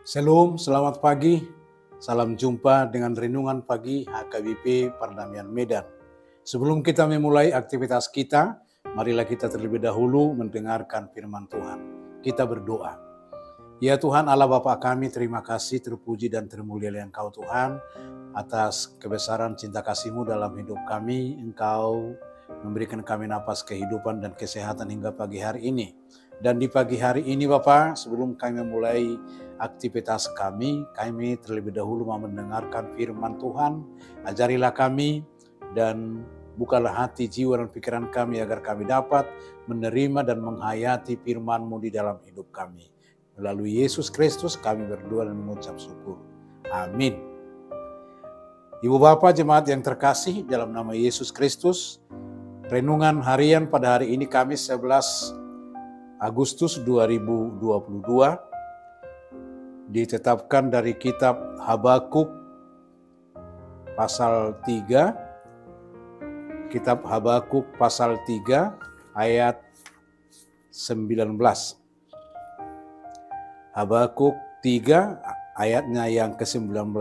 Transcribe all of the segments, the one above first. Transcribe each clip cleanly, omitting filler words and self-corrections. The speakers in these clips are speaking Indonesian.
Shalom, selamat pagi. Salam jumpa dengan Renungan Pagi HKBP Perdamaian Medan. Sebelum kita memulai aktivitas kita, marilah kita terlebih dahulu mendengarkan firman Tuhan. Kita berdoa. Ya Tuhan Allah Bapa kami, terima kasih, terpuji dan termulialah Engkau Tuhan atas kebesaran cinta kasih-Mu dalam hidup kami. Engkau memberikan kami napas kehidupan dan kesehatan hingga pagi hari ini. Dan di pagi hari ini Bapak, sebelum kami memulai aktivitas kami terlebih dahulu mau mendengarkan firman Tuhan. Ajarilah kami dan bukalah hati, jiwa dan pikiran kami agar kami dapat menerima dan menghayati firman-Mu di dalam hidup kami. Melalui Yesus Kristus kami berdoa dan mengucap syukur. Amin. Ibu Bapak jemaat yang terkasih dalam nama Yesus Kristus, renungan harian pada hari ini Kamis 11 Agustus 2022 ditetapkan dari kitab Habakuk pasal 3, kitab Habakuk pasal 3 ayat 19. Habakuk 3 ayatnya yang ke-19.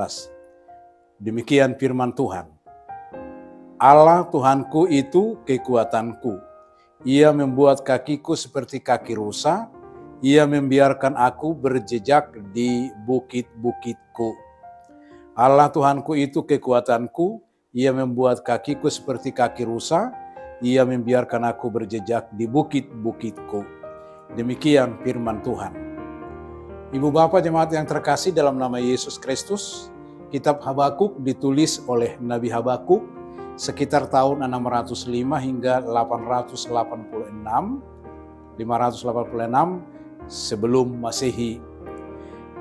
Demikian firman Tuhan. Allah Tuhanku itu kekuatanku. Ia membuat kakiku seperti kaki rusa. Ia membiarkan aku berjejak di bukit-bukitku. Allah Tuhanku itu kekuatanku. Ia membuat kakiku seperti kaki rusa. Ia membiarkan aku berjejak di bukit-bukitku. Demikian firman Tuhan. Ibu Bapak jemaat yang terkasih dalam nama Yesus Kristus, kitab Habakuk ditulis oleh Nabi Habakuk sekitar tahun 605 hingga 586 sebelum Masehi.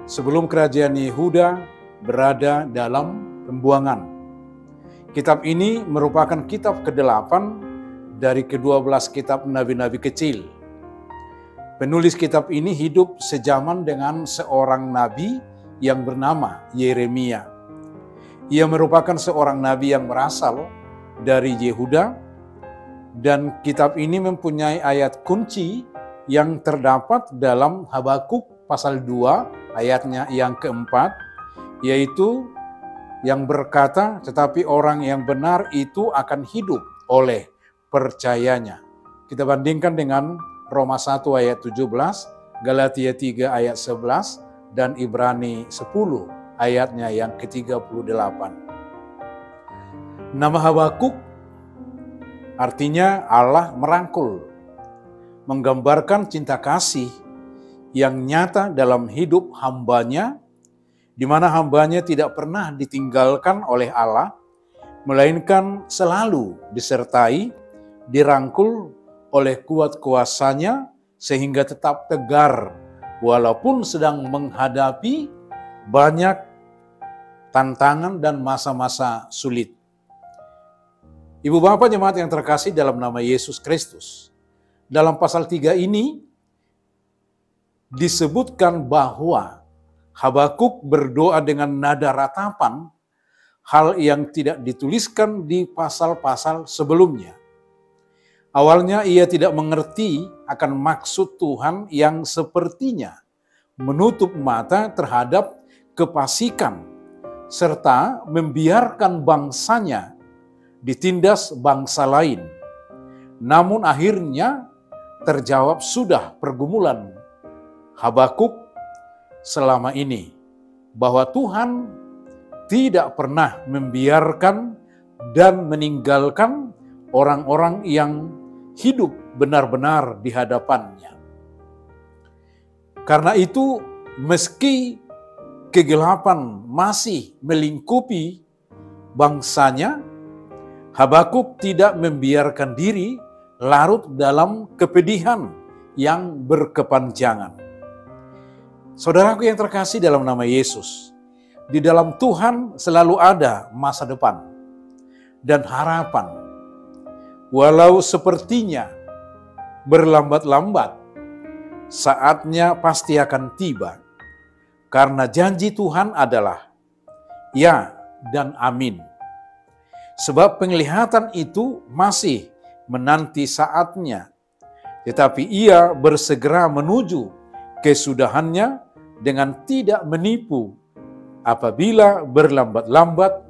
Sebelum kerajaan Yehuda berada dalam pembuangan. Kitab ini merupakan kitab ke-8 dari ke-12 kitab nabi-nabi kecil. Penulis kitab ini hidup sejaman dengan seorang nabi yang bernama Yeremia. Ia merupakan seorang nabi yang berasal dari Yehuda, dan kitab ini mempunyai ayat kunci yang terdapat dalam Habakuk pasal 2 ayatnya yang keempat, yaitu yang berkata, tetapi orang yang benar itu akan hidup oleh percayanya. Kita bandingkan dengan Roma 1 ayat 17, Galatia 3 ayat 11, dan Ibrani 10 ayatnya yang ke-38. Nama Habakuk artinya Allah merangkul, menggambarkan cinta kasih yang nyata dalam hidup hambanya, di mana hambanya tidak pernah ditinggalkan oleh Allah, melainkan selalu disertai, dirangkul oleh kuat kuasanya sehingga tetap tegar walaupun sedang menghadapi banyak tantangan dan masa-masa sulit. Ibu Bapak jemaat yang terkasih dalam nama Yesus Kristus, dalam pasal 3 ini disebutkan bahwa Habakuk berdoa dengan nada ratapan, hal yang tidak dituliskan di pasal-pasal sebelumnya. Awalnya ia tidak mengerti akan maksud Tuhan yang sepertinya menutup mata terhadap kefasikan serta membiarkan bangsanya ditindas bangsa lain. Namun akhirnya terjawab sudah pergumulan Habakuk selama ini, bahwa Tuhan tidak pernah membiarkan dan meninggalkan orang-orang yang hidup benar-benar di hadapannya. Karena itu, meski kegelapan masih melingkupi bangsanya, Habakuk tidak membiarkan diri larut dalam kepedihan yang berkepanjangan. Saudaraku yang terkasih dalam nama Yesus, di dalam Tuhan selalu ada masa depan dan harapan. Walau sepertinya berlambat-lambat, saatnya pasti akan tiba. Karena janji Tuhan adalah ya dan amin. Sebab penglihatan itu masih menanti saatnya, tetapi ia bersegera menuju kesudahannya dengan tidak menipu. Apabila berlambat-lambat,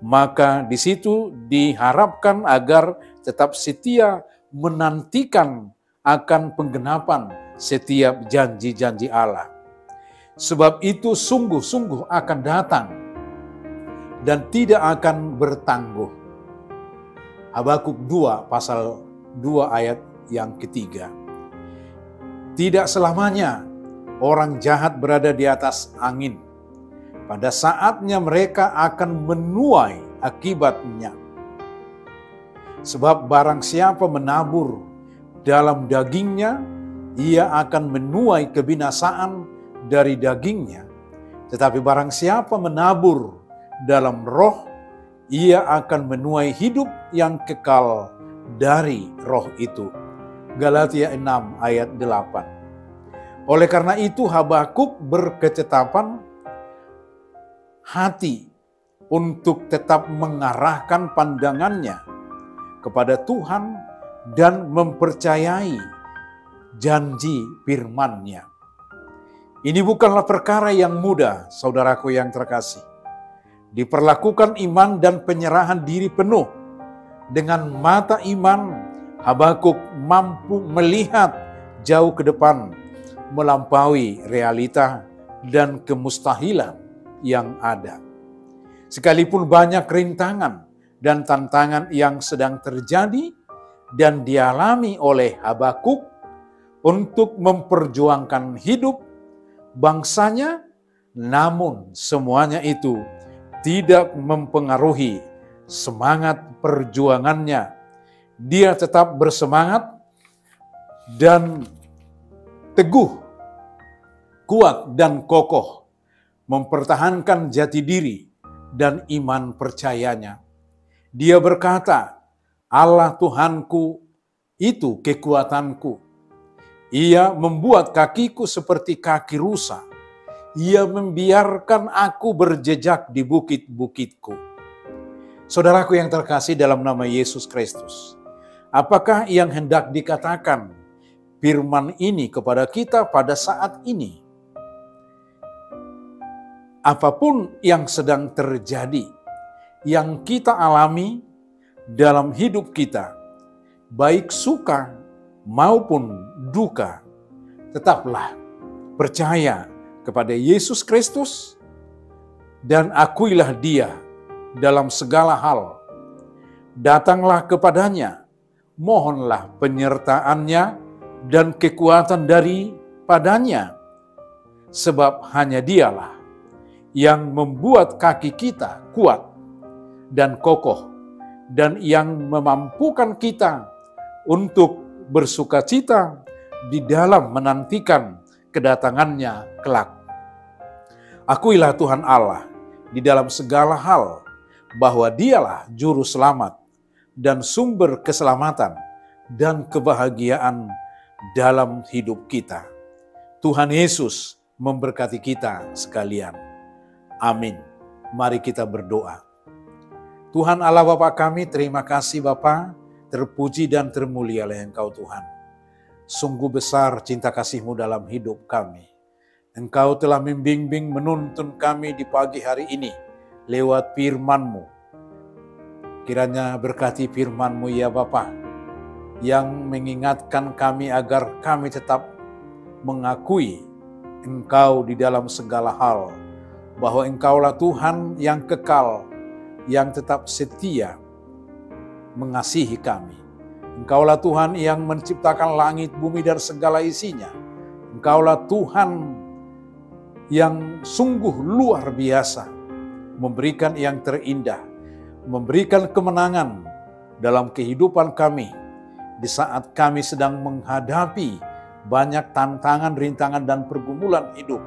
maka di situ diharapkan agar tetap setia menantikan akan penggenapan setiap janji-janji Allah. Sebab itu sungguh-sungguh akan datang dan tidak akan bertangguh. Habakuk 2 pasal 2 ayat yang ketiga. Tidak selamanya orang jahat berada di atas angin. Pada saatnya mereka akan menuai akibatnya. Sebab barang siapa menabur dalam dagingnya, ia akan menuai kebinasaan dari dagingnya. Tetapi barang siapa menabur dalam roh, ia akan menuai hidup yang kekal dari roh itu. Galatia 6 ayat 8. Oleh karena itu Habakuk berketetapan hati untuk tetap mengarahkan pandangannya kepada Tuhan dan mempercayai janji firman-Nya. Ini bukanlah perkara yang mudah, saudaraku yang terkasih. Diperlakukan iman dan penyerahan diri penuh. Dengan mata iman, Habakuk mampu melihat jauh ke depan, melampaui realita dan kemustahilan yang ada. Sekalipun banyak rintangan dan tantangan yang sedang terjadi dan dialami oleh Habakuk untuk memperjuangkan hidup bangsanya, namun semuanya itu tidak mempengaruhi semangat perjuangannya. Dia tetap bersemangat dan teguh, kuat dan kokoh mempertahankan jati diri dan iman percayanya. Dia berkata, Allah Tuhanku itu kekuatanku. Ia membuat kakiku seperti kaki rusa. Ia membiarkan aku berjejak di bukit-bukitku. Saudaraku yang terkasih dalam nama Yesus Kristus, apakah yang hendak dikatakan firman ini kepada kita pada saat ini? Apapun yang sedang terjadi, yang kita alami dalam hidup kita, baik suka maupun duka, tetaplah percaya kepada Yesus Kristus dan akuilah Dia dalam segala hal. Datanglah kepadanya, mohonlah penyertaan-Nya dan kekuatan daripadanya, sebab hanya Dialah yang membuat kaki kita kuat dan kokoh, dan yang memampukan kita untuk bersukacita di dalam menantikan kedatangannya kelak. Akuilah Tuhan Allah di dalam segala hal, bahwa Dialah juru selamat dan sumber keselamatan dan kebahagiaan dalam hidup kita. Tuhan Yesus memberkati kita sekalian. Amin. Mari kita berdoa. Tuhan Allah Bapa kami, terima kasih Bapa, terpuji dan termulialah Engkau Tuhan. Sungguh besar cinta kasih-Mu dalam hidup kami. Engkau telah membimbing menuntun kami di pagi hari ini lewat firman-Mu. Kiranya berkati firman-Mu ya Bapa, yang mengingatkan kami agar kami tetap mengakui Engkau di dalam segala hal, bahwa Engkaulah Tuhan yang kekal, yang tetap setia mengasihi kami. Engkaulah Tuhan yang menciptakan langit, bumi, dan segala isinya. Engkaulah Tuhan yang sungguh luar biasa, memberikan yang terindah, memberikan kemenangan dalam kehidupan kami di saat kami sedang menghadapi banyak tantangan, rintangan, dan pergumulan hidup,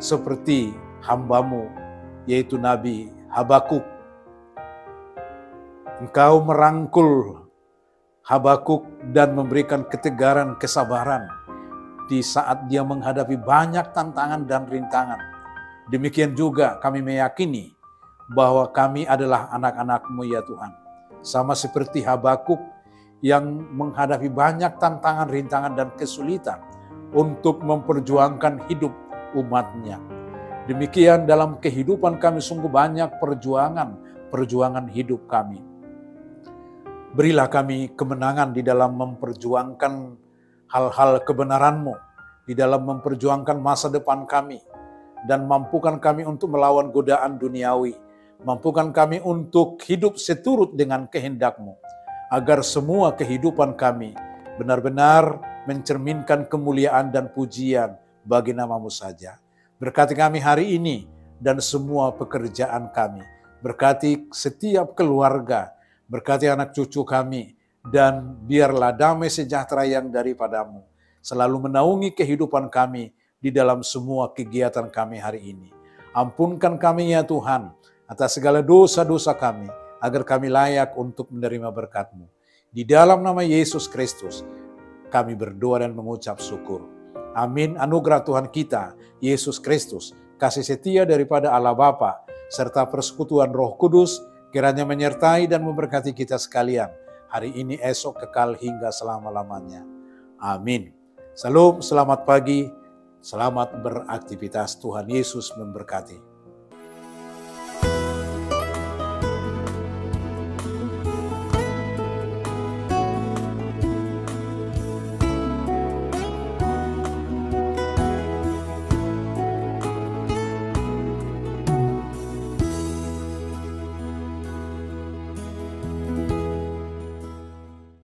seperti hamba-Mu, yaitu Nabi Habakuk. Engkau merangkul Habakuk dan memberikan ketegaran, kesabaran di saat dia menghadapi banyak tantangan dan rintangan. Demikian juga kami meyakini bahwa kami adalah anak-anak-Mu ya Tuhan. Sama seperti Habakuk yang menghadapi banyak tantangan, rintangan, dan kesulitan untuk memperjuangkan hidup umat-Nya. Demikian dalam kehidupan kami sungguh banyak perjuangan hidup kami. Berilah kami kemenangan di dalam memperjuangkan hal-hal kebenaran-Mu, di dalam memperjuangkan masa depan kami, dan mampukan kami untuk melawan godaan duniawi, mampukan kami untuk hidup seturut dengan kehendak-Mu, agar semua kehidupan kami benar-benar mencerminkan kemuliaan dan pujian bagi nama-Mu saja. Berkati kami hari ini dan semua pekerjaan kami. Berkati setiap keluarga, berkati anak cucu kami, dan biarlah damai sejahtera yang daripada-Mu selalu menaungi kehidupan kami di dalam semua kegiatan kami hari ini. Ampunkan kami ya Tuhan atas segala dosa-dosa kami, agar kami layak untuk menerima berkat-Mu. Di dalam nama Yesus Kristus, kami berdoa dan mengucap syukur. Amin. Anugerah Tuhan kita, Yesus Kristus, kasih setia daripada Allah Bapa, serta persekutuan Roh Kudus, kiranya menyertai dan memberkati kita sekalian, hari ini, esok, kekal hingga selama-lamanya. Amin. Salam, selamat pagi, selamat beraktivitas. Tuhan Yesus memberkati.